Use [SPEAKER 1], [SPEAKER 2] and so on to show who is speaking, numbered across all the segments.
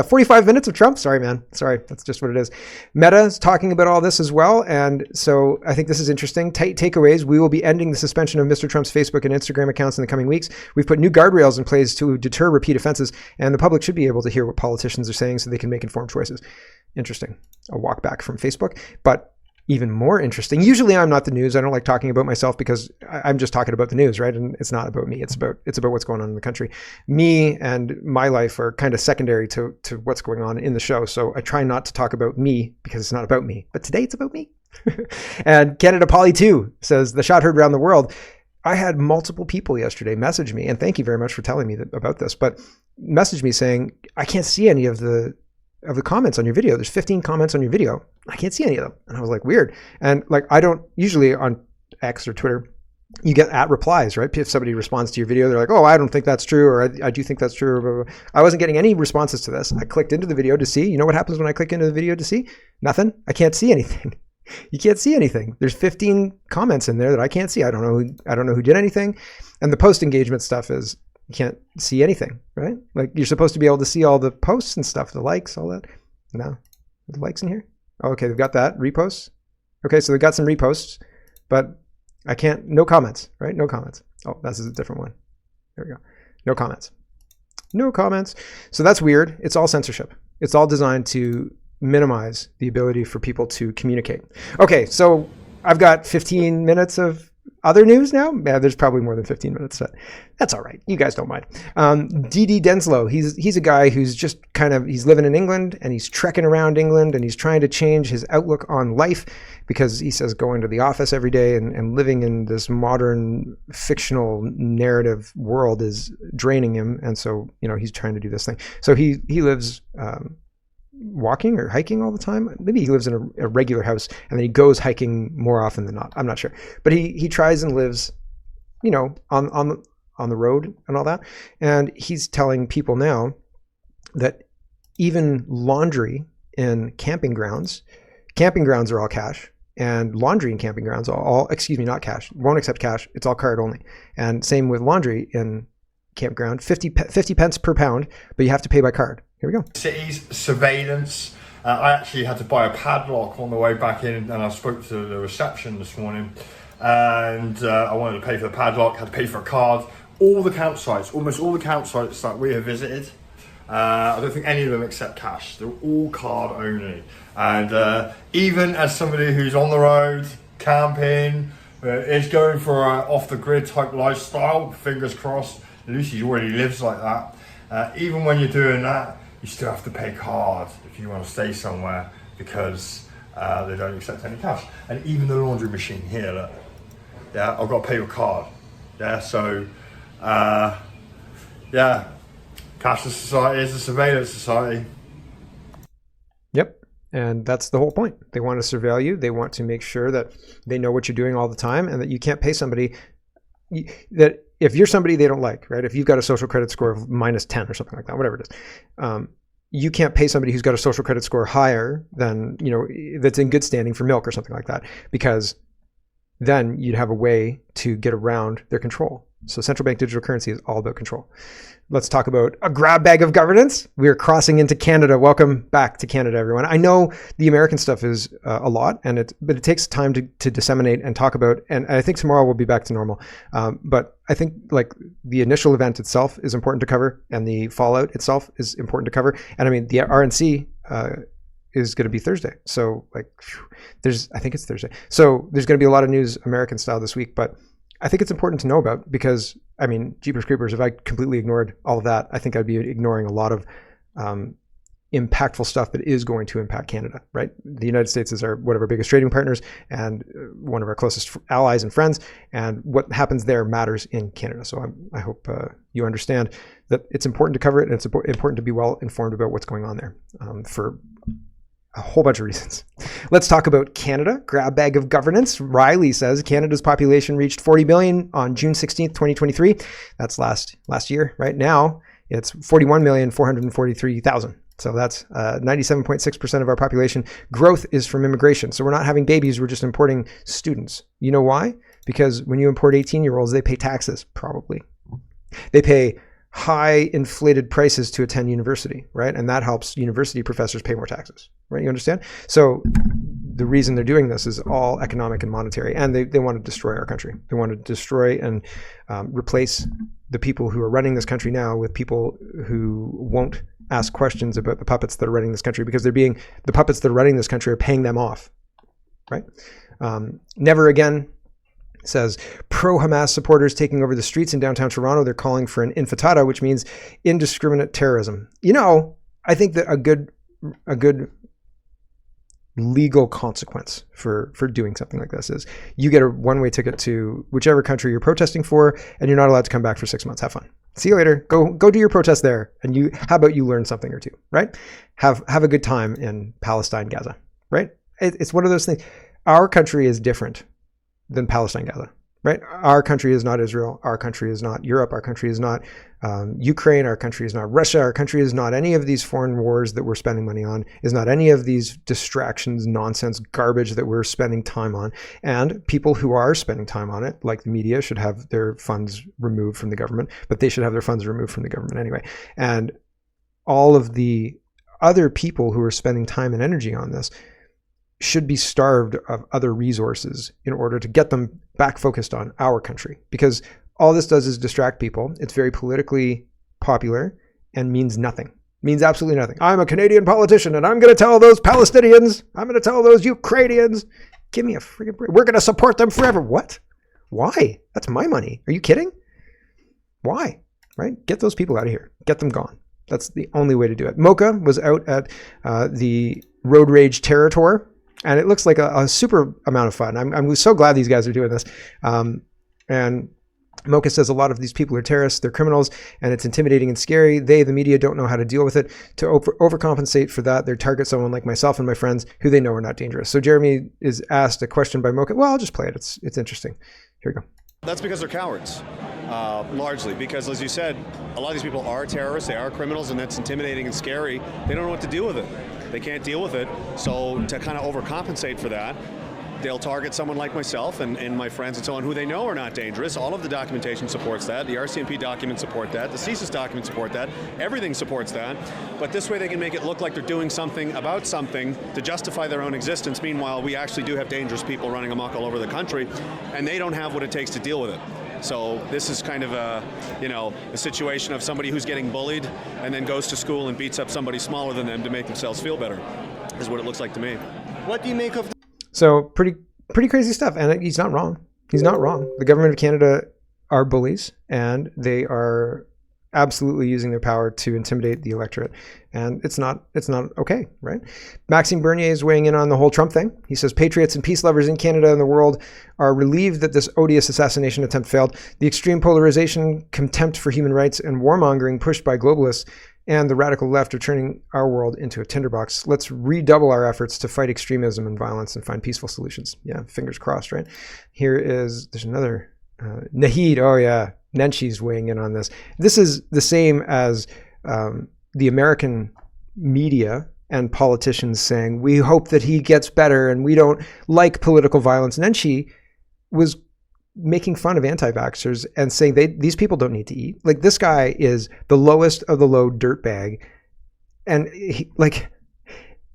[SPEAKER 1] 45 minutes of Trump. Sorry, man. Sorry. That's just what it is. Meta is talking about all this as well. And so I think this is interesting. Tight takeaways. We will be ending the suspension of Mr. Trump's Facebook and Instagram accounts in the coming weeks. We've put new guardrails in place to deter repeat offenses, and the public should be able to hear what politicians are saying so they can make informed choices. Interesting. A walk back from Facebook. But even more interesting. Usually I'm not the news. I don't like talking about myself because I'm just talking about the news, right? And it's not about me. It's about what's going on in the country. Me and my life are kind of secondary to what's going on in the show. So I try not to talk about me because it's not about me. But today it's about me. And Canada Poly 2 says, the shot heard around the world. I had multiple people yesterday message me, and thank you very much for telling me about this, but message me saying, I can't see any of the comments on your video. There's 15 comments on your video. I can't see any of them. And I was like, weird. And like, I don't usually on X or Twitter, you get at replies, right? If somebody responds to your video, they're like, oh, I don't think that's true. Or I do think that's true. Or blah, blah, blah. I wasn't getting any responses to this. I clicked into the video to see, you know what happens when I click into the video to see? Nothing. I can't see anything. You can't see anything. There's 15 comments in there that I can't see. I don't know who did anything. And the post engagement stuff is, you can't see anything, right? Like you're supposed to be able to see all the posts and stuff, the likes, all that. No, the likes in here. Oh, okay, they've got that. Reposts. Okay, so they've got some reposts, but I can't, no comments, right? No comments. Oh, that's a different one. There we go. No comments. No comments. So that's weird. It's all censorship. It's all designed to minimize the ability for people to communicate. Okay, so I've got 15 minutes of other news now. Yeah, there's probably more than 15 minutes, but that's all right. You guys don't mind. D.D. Denslow, he's a guy who's just he's living in England and he's trekking around England and he's trying to change his outlook on life because he says going to the office every day and living in this modern fictional narrative world is draining him. And so, he's trying to do this thing. So he lives walking or hiking all the time. Maybe he lives in a regular house and then he goes hiking more often than not. I'm not sure, but he tries and lives, on the road and all that. And he's telling people now that even laundry in camping grounds are all cash, and laundry in camping grounds not cash, won't accept cash. It's all card only. And same with laundry in campground, 50 pence per pound, but you have to pay by card. Here we go.
[SPEAKER 2] Cities, surveillance. I actually had to buy a padlock on the way back in, and I spoke to the reception this morning, and I wanted to pay for the padlock, had to pay for a card. All the campsites, almost all the campsites that we have visited, I don't think any of them accept cash. They're all card only. And even as somebody who's on the road, camping, is going for an off-the-grid type lifestyle, fingers crossed, Lucy already lives like that. Even when you're doing that, you still have to pay card if you want to stay somewhere because they don't accept any cash. And even the laundry machine here, look, yeah, I've got to pay with card. Yeah, so, yeah, cashless society is a surveillance society.
[SPEAKER 1] Yep. And that's the whole point. They want to surveil you. They want to make sure that they know what you're doing all the time and that you can't pay somebody that if you're somebody they don't like, right? If you've got a social credit score of minus 10 or something like that, whatever it is, you can't pay somebody who's got a social credit score higher than, that's in good standing for milk or something like that, because then you'd have a way to get around their control. So central bank digital currency is all about control. Let's talk about a grab bag of governance. We are crossing into Canada. Welcome back to Canada, everyone. I know the American stuff is a lot, but it takes time to disseminate and talk about. And I think tomorrow we'll be back to normal. But I think like the initial event itself is important to cover, and the fallout itself is important to cover. And I mean, the RNC is going to be Thursday. So like, I think it's Thursday. So there's going to be a lot of news American style this week, but I think it's important to know about because, I mean, Jeepers Creepers, if I completely ignored all of that, I think I'd be ignoring a lot of impactful stuff that is going to impact Canada, right? The United States is one of our biggest trading partners and one of our closest allies and friends. And what happens there matters in Canada. So I hope you understand that it's important to cover it and it's important to be well informed about what's going on there for a whole bunch of reasons. Let's talk about Canada. Grab bag of governance. Riley says Canada's population reached 40 million on June 16th, 2023. That's last year. Right now, it's 41,443,000. So that's 97.6% of our population. Growth is from immigration. So we're not having babies. We're just importing students. You know why? Because when you import 18-year-olds, they pay taxes, probably. They pay high inflated prices to attend university, right? And that helps university professors pay more taxes, right? You understand? So the reason they're doing this is all economic and monetary, and they want to destroy our country. They want to destroy and replace the people who are running this country now with people who won't ask questions about the puppets that are running this country, because the puppets that are running this country are paying them off, right? Never Again says, pro-Hamas supporters taking over the streets in downtown Toronto. They're calling for an intifada, which means indiscriminate terrorism. You know, I think that a good legal consequence for doing something like this is you get a one-way ticket to whichever country you're protesting for, and you're not allowed to come back for 6 months. Have fun. See you later. Go do your protest there. And how about you learn something or two, right? Have a good time in Palestine, Gaza, right? It's one of those things. Our country is different than Palestine, Gaza, right? Our country is not Israel. Our country is not Europe. Our country is not Ukraine. Our country is not Russia. Our country is not any of these foreign wars that we're spending money on, is not any of these distractions, nonsense, garbage that we're spending time on. And people who are spending time on it, like the media, should have their funds removed from the government, but they should have their funds removed from the government anyway. And all of the other people who are spending time and energy on this should be starved of other resources in order to get them back focused on our country, because all this does is distract people. It's very politically popular and means nothing. Means absolutely nothing. I'm a Canadian politician and I'm going to tell those Palestinians, I'm going to tell those Ukrainians, give me a freaking break. We're going to support them forever. What? Why? That's my money. Are you kidding? Why? Right? Get those people out of here. Get them gone. That's the only way to do it. Mocha was out at the Road Rage Terror Tour, and it looks like a super amount of fun. I'm so glad these guys are doing this. And Mocha says a lot of these people are terrorists, they're criminals, and it's intimidating and scary. They, the media, don't know how to deal with it. To overcompensate for that, they target someone like myself and my friends who they know are not dangerous. So Jeremy is asked a question by Mocha. Well, I'll just play it. It's interesting. Here we go.
[SPEAKER 3] That's because they're cowards, largely. Because, as you said, a lot of these people are terrorists, they are criminals, and that's intimidating and scary. They don't know what to do with it. They can't deal with it. So to kind of overcompensate for that, they'll target someone like myself and my friends and so on, who they know are not dangerous. All of the documentation supports that. The RCMP documents support that. The CSIS documents support that. Everything supports that. But this way they can make it look like they're doing something about something to justify their own existence. Meanwhile, we actually do have dangerous people running amok all over the country, and they don't have what it takes to deal with it. So this is kind of a situation of somebody who's getting bullied and then goes to school and beats up somebody smaller than them to make themselves feel better, is what it looks like to me. What do you make of...
[SPEAKER 1] So pretty crazy stuff. And he's not wrong. He's not wrong. The government of Canada are bullies, and they are absolutely using their power to intimidate the electorate. And it's not okay, right? Maxime Bernier is weighing in on the whole Trump thing. He says patriots and peace lovers in Canada and the world are relieved that this odious assassination attempt failed. The extreme polarization, contempt for human rights, and warmongering pushed by globalists and the radical left are turning our world into a tinderbox. Let's redouble our efforts to fight extremism and violence and find peaceful solutions. Yeah, fingers crossed, right? There's another, Nahid, oh yeah, Nenshi's weighing in on this. This is the same as the American media and politicians saying, we hope that he gets better and we don't like political violence. Nenshi was making fun of anti-vaxxers and saying these people don't need to eat. Like, this guy is the lowest of the low dirtbag, and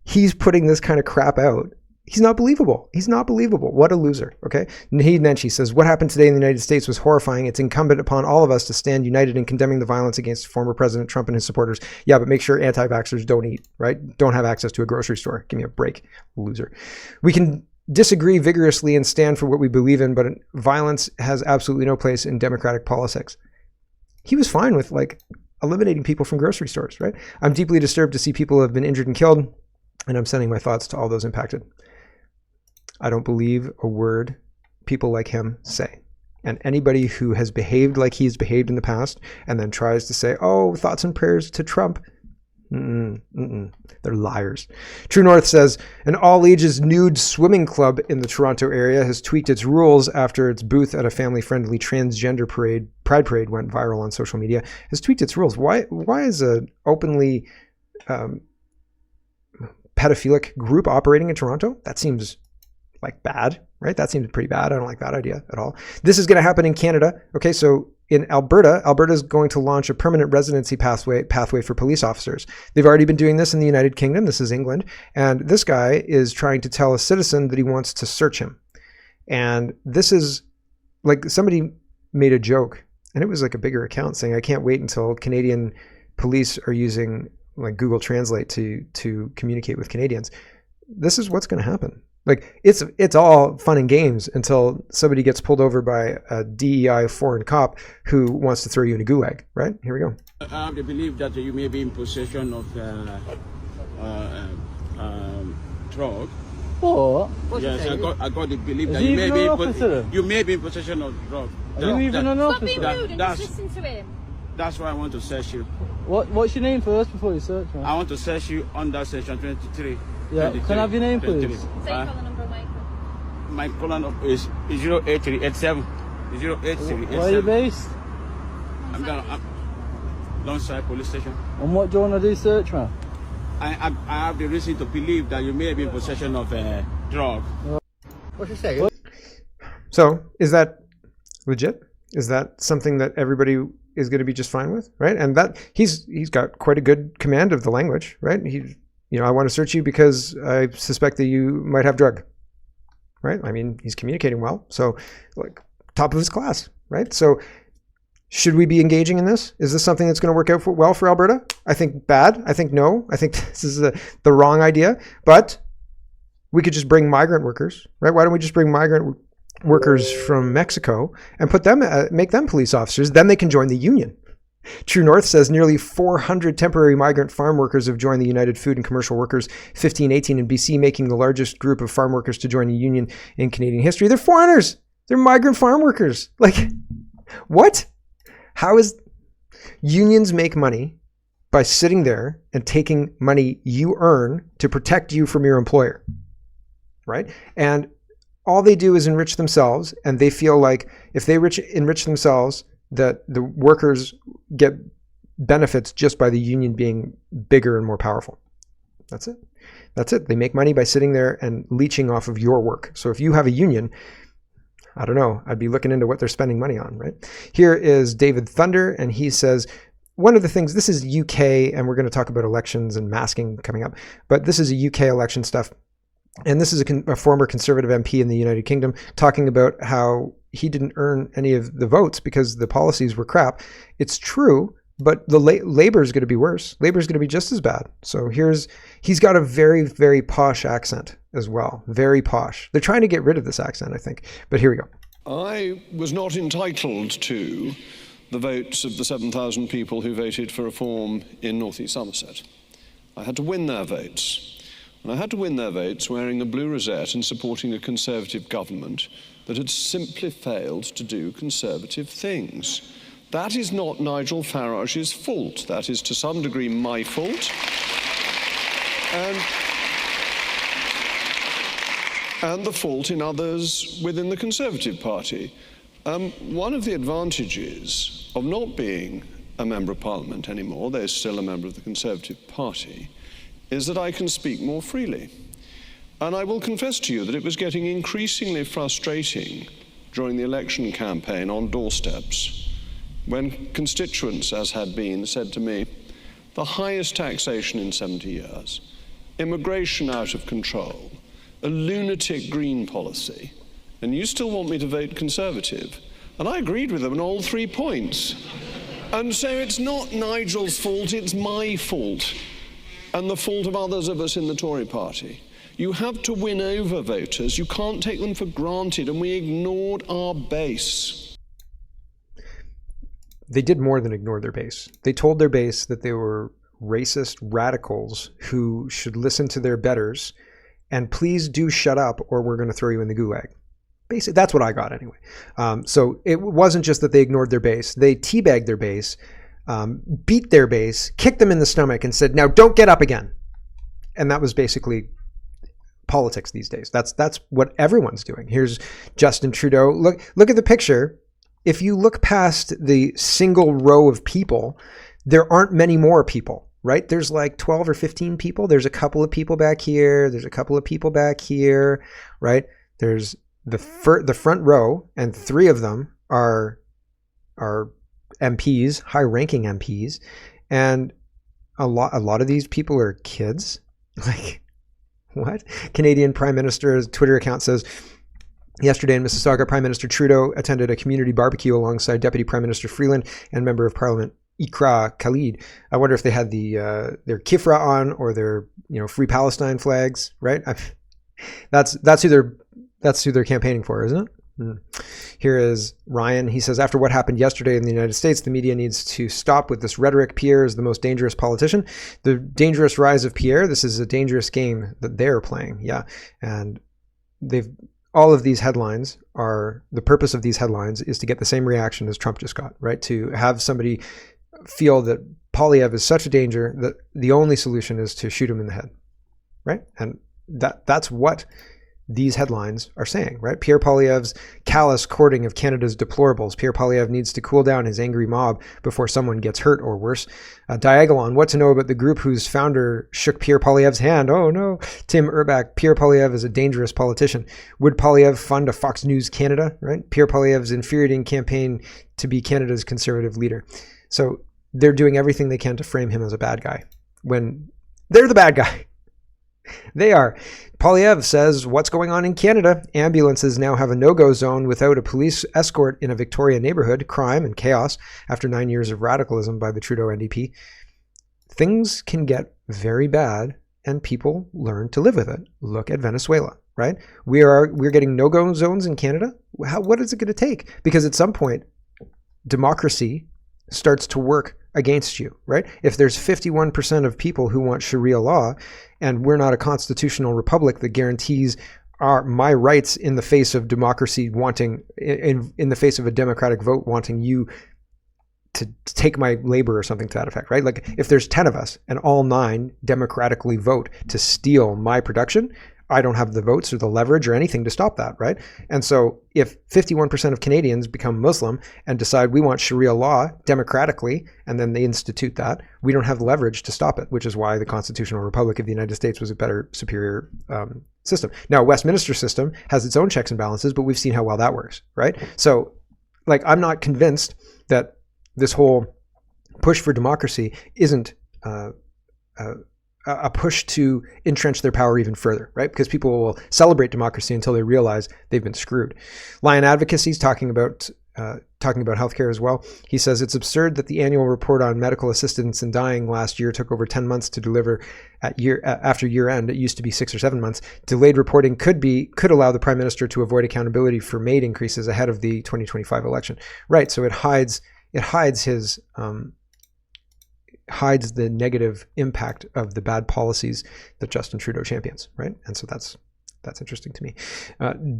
[SPEAKER 1] he's putting this kind of crap out. He's not believable. He's not believable. What a loser. Okay. Nahid Nenshi says, what happened today in the United States was horrifying. It's incumbent upon all of us to stand united in condemning the violence against former President Trump and his supporters. Yeah, but make sure anti-vaxxers don't eat, right? Don't have access to a grocery store. Give me a break, loser. We can disagree vigorously and stand for what we believe in, but violence has absolutely no place in democratic politics. He was fine with eliminating people from grocery stores, right? I'm deeply disturbed to see people have been injured and killed, and I'm sending my thoughts to all those impacted. I don't believe a word people like him say. And anybody who has behaved like he's behaved in the past and then tries to say, oh, thoughts and prayers to Trump, they're liars. True North says, an all-ages nude swimming club in the Toronto area has tweaked its rules after its booth at a family-friendly transgender pride parade went viral on social media. Has tweaked its rules. Why is an openly pedophilic group operating in Toronto? That seems bad, right? That seems pretty bad. I don't like that idea at all. This is going to happen in Canada. Okay, so in Alberta, Alberta is going to launch a permanent residency pathway for police officers. They've already been doing this in the United Kingdom. This is England. And this guy is trying to tell a citizen that he wants to search him. And this is like, somebody made a joke, and it was like a bigger account saying, I can't wait until Canadian police are using like Google Translate to communicate with Canadians. This is what's going to happen. Like, it's all fun and games until somebody gets pulled over by a DEI foreign cop who wants to throw you in a gulag, right? Here we go.
[SPEAKER 4] I have the belief that you may be in possession of drug.
[SPEAKER 5] What?
[SPEAKER 4] Yes, I got the belief that
[SPEAKER 5] Is he
[SPEAKER 4] you may
[SPEAKER 5] even
[SPEAKER 4] be
[SPEAKER 5] an officer?
[SPEAKER 4] you may be in possession of drug.
[SPEAKER 5] Are you even an
[SPEAKER 6] Stop being
[SPEAKER 5] officer?
[SPEAKER 6] rude and just listen to him.
[SPEAKER 4] That's why I want to search you.
[SPEAKER 5] What's your name first before you search, man?
[SPEAKER 4] I want to search you under section 23.
[SPEAKER 5] Yeah,
[SPEAKER 4] 23,
[SPEAKER 5] can I have your name,
[SPEAKER 4] 23.
[SPEAKER 5] please?
[SPEAKER 6] Say your call number, Michael.
[SPEAKER 4] My colon is 08387. 08387.
[SPEAKER 5] Where are you based?
[SPEAKER 4] I'm Longside police station.
[SPEAKER 5] And what do you want to do search, man?
[SPEAKER 4] I have the reason to believe that you may be in possession of drug.
[SPEAKER 7] What's he saying?
[SPEAKER 1] So is that legit? Is that something that everybody is going to be just fine with, right? And that he's got quite a good command of the language, right? I want to search you because I suspect that you might have drug, right? I mean, he's communicating well. So like top of his class, right? So should we be engaging in this? Is this something that's going to work out well for Alberta? I think bad. I think no. I think this is the wrong idea. But we could just bring migrant workers, right? Why don't we just bring migrant workers from Mexico and put them, make them police officers? Then they can join the union. True North says nearly 400 temporary migrant farm workers have joined the United Food and Commercial Workers 1518 in BC, making the largest group of farm workers to join a union in Canadian history. They're foreigners. They're migrant farm workers. Like, what? How is unions make money by sitting there and taking money you earn to protect you from your employer, right? And all they do is enrich themselves, and they feel like if they enrich themselves, that the workers get benefits just by the union being bigger and more powerful. That's it. That's it. They make money by sitting there and leeching off of your work. So if you have a union, I don't know, I'd be looking into what they're spending money on, right? Here is David Thunder, and he says, one of the things, this is UK, and we're going to talk about elections and masking coming up, but this is a UK election stuff. And this is a former Conservative MP in the United Kingdom talking about how he didn't earn any of the votes because the policies were crap. It's true, but the Labour is going to be worse. Labour is going to be just as bad. So he's got a very, very posh accent as well. Very posh. They're trying to get rid of this accent, I think. But here we go.
[SPEAKER 8] I was not entitled to the votes of the 7,000 people who voted for reform in North East Somerset. I had to win their votes. And I had to win their votes wearing a blue rosette and supporting a Conservative government that had simply failed to do Conservative things. That is not Nigel Farage's fault. That is to some degree my fault. And the fault in others within the Conservative Party. One of the advantages of not being a Member of Parliament anymore, though still a member of the Conservative Party, is that I can speak more freely. And I will confess to you that it was getting increasingly frustrating during the election campaign on doorsteps when constituents, as had been, said to me, the highest taxation in 70 years, immigration out of control, a lunatic green policy, and you still want me to vote Conservative? And I agreed with them on all 3 points. And so it's not Nigel's fault, it's my fault, and the fault of others of us in the Tory party. You have to win over voters. You can't take them for granted, and we ignored our base.
[SPEAKER 1] They did more than ignore their base. They told their base that they were racist radicals who should listen to their betters, and please do shut up or we're going to throw you in the gulag. Basically, that's what I got anyway. So it wasn't just that they ignored their base. They teabagged their base, beat their base, kicked them in the stomach, and said, now don't get up again. And that was basically politics these days. That's what everyone's doing. Here's Justin Trudeau. Look at the picture. If you look past the single row of people, there aren't many more people, right? There's like 12 or 15 people. There's a couple of people back here. There's a couple of people back here, right? There's the front row, and 3 of them are are MPs, high-ranking MPs, and a lot of these people are kids. Like, what? Canadian Prime Minister's Twitter account says, yesterday in Mississauga, Prime Minister Trudeau attended a community barbecue alongside Deputy Prime Minister Freeland and Member of Parliament Ikra Khalid. I wonder if they had their kifra on or their Free Palestine flags, right? That's who they're campaigning for, isn't it? Here is Ryan. He says, after what happened yesterday in the United States, the media needs to stop with this rhetoric. Pierre is the most dangerous politician. The dangerous rise of Pierre. This is a dangerous game that they're playing. Yeah. And all of these headlines the purpose of these headlines is to get the same reaction as Trump just got, right? To have somebody feel that Poilievre is such a danger that the only solution is to shoot him in the head, right? And that's what these headlines are saying, right? Pierre Poilievre's callous courting of Canada's deplorables. Pierre Poilievre needs to cool down his angry mob before someone gets hurt or worse. Diagolon, what to know about the group whose founder shook Pierre Poilievre's hand? Oh no. Tim Urbach, Pierre Poilievre is a dangerous politician. Would Poilievre fund a Fox News Canada, right? Pierre Poilievre's infuriating campaign to be Canada's conservative leader. So they're doing everything they can to frame him as a bad guy when they're the bad guy. They are. Poilievre says, what's going on in Canada? Ambulances now have a no-go zone without a police escort in a Victoria neighborhood. Crime and chaos after 9 years of radicalism by the Trudeau NDP. Things can get very bad and people learn to live with it. Look at Venezuela, right? We're getting no-go zones in Canada. What is it going to take? Because at some point, democracy starts to work against you, right? If there's 51% of people who want Sharia law, and we're not a constitutional republic that guarantees my rights in the face of democracy wanting, in the face of a democratic vote wanting you to take my labor or something to that effect, right? Like if there's 10 of us and all 9 democratically vote to steal my production, I don't have the votes or the leverage or anything to stop that, right? And so if 51% of Canadians become Muslim and decide we want Sharia law democratically, and then they institute that, we don't have leverage to stop it, which is why the Constitutional Republic of the United States was a better, superior system. Now, Westminster system has its own checks and balances, but we've seen how well that works, right? So like, I'm not convinced that this whole push for democracy isn't a push to entrench their power even further, right? Because people will celebrate democracy until they realize they've been screwed. Lion Advocacy is talking about healthcare as well. He says it's absurd that the annual report on medical assistance in dying last year took over 10 months to deliver after year end. It used to be 6 or 7 months. Delayed reporting could allow the Prime Minister to avoid accountability for MAID increases ahead of the 2025 election. Right. So it hides the negative impact of the bad policies that Justin Trudeau champions, right? And so that's interesting to me.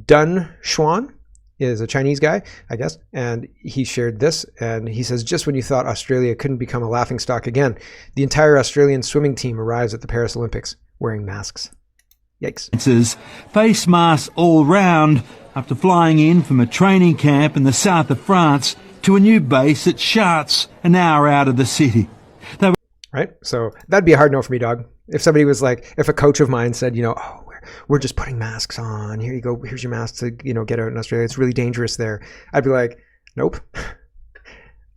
[SPEAKER 1] Dun Xuan is a Chinese guy, I guess, and he shared this, and he says, just when you thought Australia couldn't become a laughingstock again, the entire Australian swimming team arrives at the Paris Olympics wearing masks. Yikes.
[SPEAKER 9] Face masks all round after flying in from a training camp in the south of France to a new base at Chartres, an hour out of the city.
[SPEAKER 1] Right? So that'd be a hard no for me, dog. If somebody was like, if a coach of mine said, we're just putting masks on. Here you go. Here's your mask to, get out in Australia. It's really dangerous there. I'd be like, nope.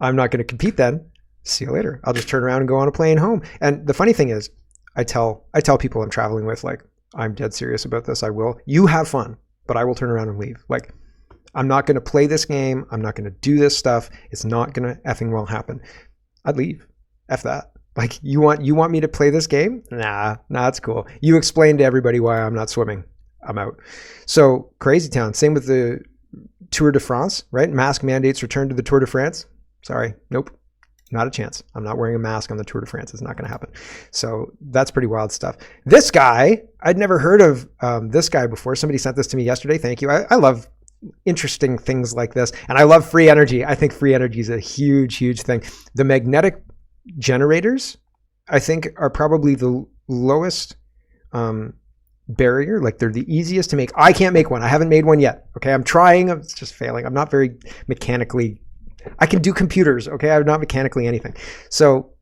[SPEAKER 1] I'm not going to compete then. See you later. I'll just turn around and go on a plane home. And the funny thing is, I tell people I'm traveling with, like, I'm dead serious about this. I will. You have fun, but I will turn around and leave. Like, I'm not going to play this game. I'm not going to do this stuff. It's not going to effing well happen. I'd leave. F that. Like, you want me to play this game? Nah, it's cool. You explain to everybody why I'm not swimming. I'm out. So crazy town. Same with the Tour de France, right? Mask mandates return to the Tour de France. Sorry. Nope. Not a chance. I'm not wearing a mask on the Tour de France. It's not going to happen. So that's pretty wild stuff. This guy, I'd never heard of this guy before. Somebody sent this to me yesterday. Thank you. I love interesting things like this. And I love free energy. I think free energy is a huge, huge thing. The magnetic generators, I think, are probably the lowest barrier. Like, they're the easiest to make. I can't make one. I haven't made one yet. Okay, I'm trying. It's just failing. I'm not very mechanically. I can do computers. Okay, I'm not mechanically anything. So,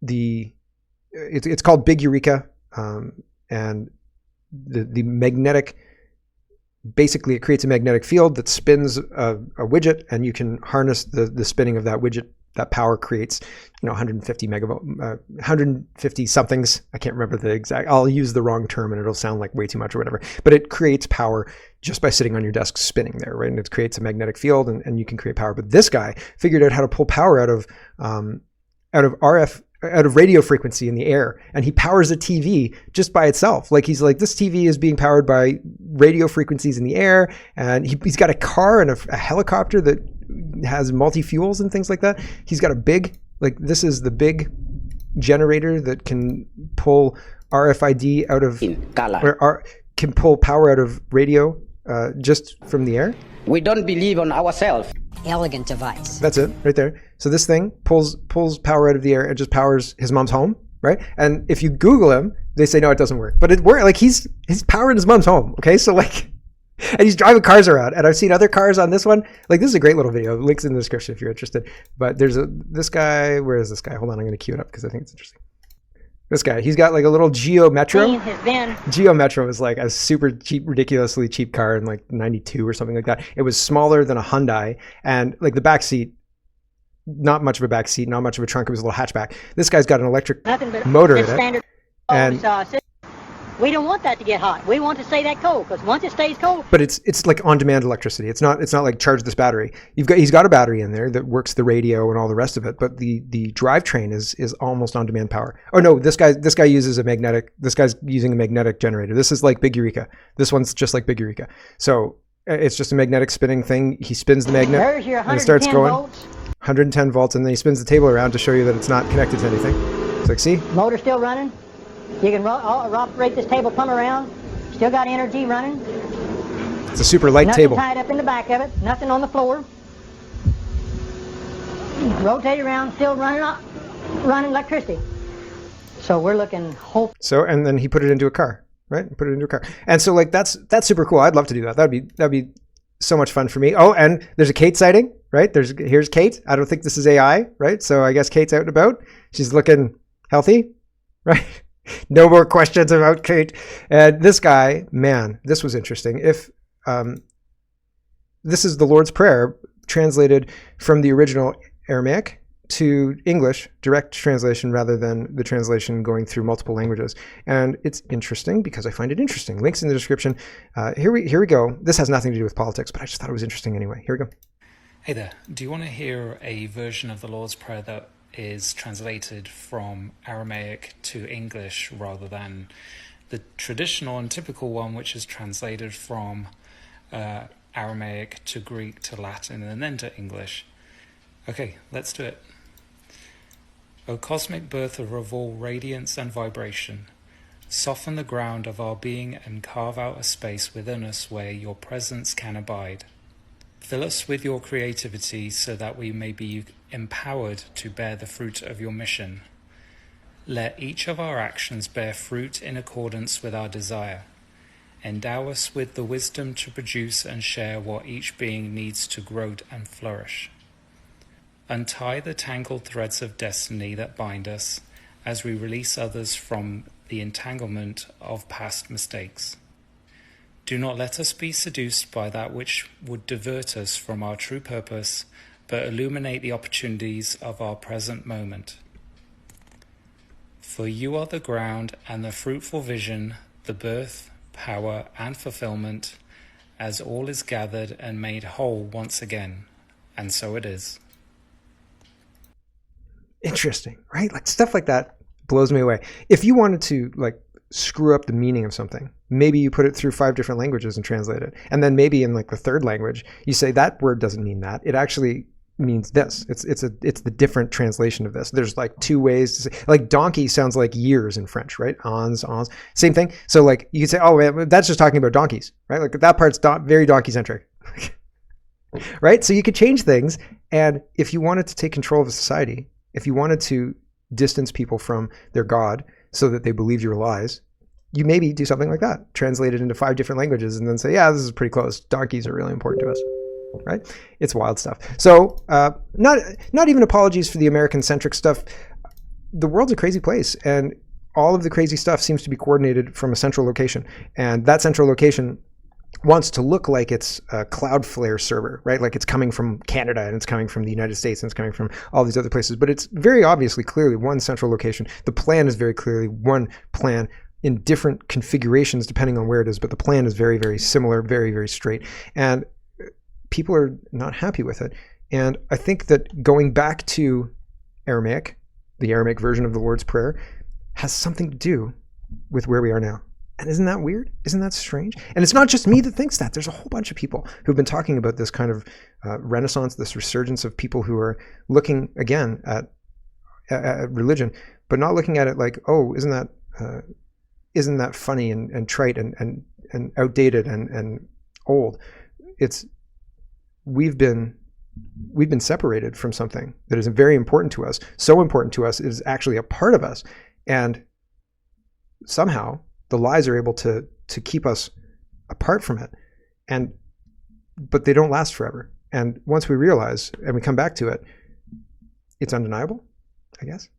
[SPEAKER 1] it's called Big Eureka, and the magnetic basically it creates a magnetic field that spins a widget, and you can harness the spinning of that widget. That power creates, 150 megavolt, 150 somethings. I can't remember the exact. I'll use the wrong term and it'll sound like way too much or whatever. But it creates power just by sitting on your desk spinning there, right? And it creates a magnetic field, and you can create power. But this guy figured out how to pull power out of RF, out of radio frequency in the air, and he powers a TV just by itself. Like he's like, this TV is being powered by radio frequencies in the air, and he's got a car and a helicopter that has multi-fuels and things like that. He's got a big, this is the big generator that can pull RFID out of, can pull power out of radio just from the air.
[SPEAKER 10] We don't believe on ourselves.
[SPEAKER 11] Elegant device.
[SPEAKER 1] That's it right there. So this thing pulls power out of the air and just powers his mom's home, right? And if you Google him, they say, no, it doesn't work. But it works. Like he's powering his mom's home, okay? So and he's driving cars around. And I've seen other cars on this one. This is a great little video. Links in the description if you're interested. But there's this guy. Where is this guy? Hold on, I'm going to cue it up because I think it's interesting. This guy, he's got a little Geo Metro. Geo Metro is a super cheap, ridiculously cheap car in 92 or something like that. It was smaller than a Hyundai, and the back seat, not much of a back seat, not much of a trunk. It was a little hatchback. This guy's got an electric motor in it. And
[SPEAKER 11] we don't want that to get hot. We want to stay that cold, because once it stays cold.
[SPEAKER 1] But it's like on-demand electricity. It's not like charge this battery. He's got a battery in there that works the radio and all the rest of it. But the drivetrain is almost on-demand power. Oh no, this guy uses a magnetic. This guy's using a magnetic generator. This is like Big Eureka. This one's just like Big Eureka. So it's just a magnetic spinning thing. He spins the magnet and it starts going. 110 volts, and then he spins the table around to show you that it's not connected to anything. It's see?
[SPEAKER 11] Motor still running. You can operate this table plumb around. Still got energy running.
[SPEAKER 1] It's a super light
[SPEAKER 11] Nothing
[SPEAKER 1] table.
[SPEAKER 11] Nothing tied up in the back of it. Nothing on the floor. Rotate around, still running electricity. So we're looking hope.
[SPEAKER 1] So, and then he put it into a car, right? Put it into a car. And so that's super cool. I'd love to do that. That'd be so much fun for me. Oh, and there's a Kate sighting, right? Here's Kate. I don't think this is AI, right? So I guess Kate's out and about. She's looking healthy, right? No more questions about Kate. And this guy, man, this was interesting. If this is the Lord's Prayer translated from the original Aramaic to English, direct translation rather than the translation going through multiple languages. And it's interesting because I find it interesting. Links in the description. Here we go. This has nothing to do with politics, but I just thought it was interesting anyway. Here we go.
[SPEAKER 12] Hey there. Do you want to hear a version of the Lord's Prayer that is translated from Aramaic to English rather than the traditional and typical one, which is translated from Aramaic to Greek to Latin and then to English? Okay, let's do it. O cosmic birth of all radiance and vibration, soften the ground of our being and carve out a space within us where your presence can abide. Fill us with your creativity so that we may be empowered to bear the fruit of your mission. Let each of our actions bear fruit in accordance with our desire. Endow us with the wisdom to produce and share what each being needs to grow and flourish. Untie the tangled threads of destiny that bind us as we release others from the entanglement of past mistakes. Do not let us be seduced by that which would divert us from our true purpose, but illuminate the opportunities of our present moment. For you are the ground and the fruitful vision, the birth, power, and fulfillment, as all is gathered and made whole once again. And so it is.
[SPEAKER 1] Interesting, right? Stuff like that blows me away. If you wanted to screw up the meaning of something, maybe you put it through 5 different languages and translate it. And then maybe in the third language, you say that word doesn't mean that. It actually means this. It's the different translation of this. There's 2 ways to say, donkey sounds like years in French, right? Ons, same thing. So you could say, oh, man, that's just talking about donkeys, right? That part's very donkey centric, right? So you could change things. And if you wanted to take control of a society, if you wanted to distance people from their God so that they believe your lies, you maybe do something like that. Translate it into 5 different languages and then say, yeah, this is pretty close. Donkeys are really important to us, right? It's wild stuff. So not even apologies for the American-centric stuff. The world's a crazy place, and all of the crazy stuff seems to be coordinated from a central location. And that central location wants to look like it's a Cloudflare server, right? Like it's coming from Canada and it's coming from the United States and it's coming from all these other places. But it's very obviously clearly one central location. The plan is very clearly one plan in different configurations depending on where it is. But the plan is very, very similar, very, very straight. And people are not happy with it. And I think that going back to Aramaic, the Aramaic version of the Lord's Prayer, has something to do with where we are now. And isn't that weird? Isn't that strange? And it's not just me that thinks that. There's a whole bunch of people who've been talking about this kind of renaissance, this resurgence of people who are looking again at religion, but not looking at it like, oh, isn't that funny and trite and outdated and old? It's we've been separated from something that is very important to us. So important to us, it is actually a part of us, and somehow the lies are able to keep us apart from it, but they don't last forever. And once we realize and we come back to it, it's undeniable, I guess.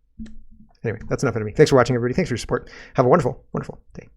[SPEAKER 1] Anyway, that's enough of me. Thanks for watching, everybody. Thanks for your support. Have a wonderful, wonderful day.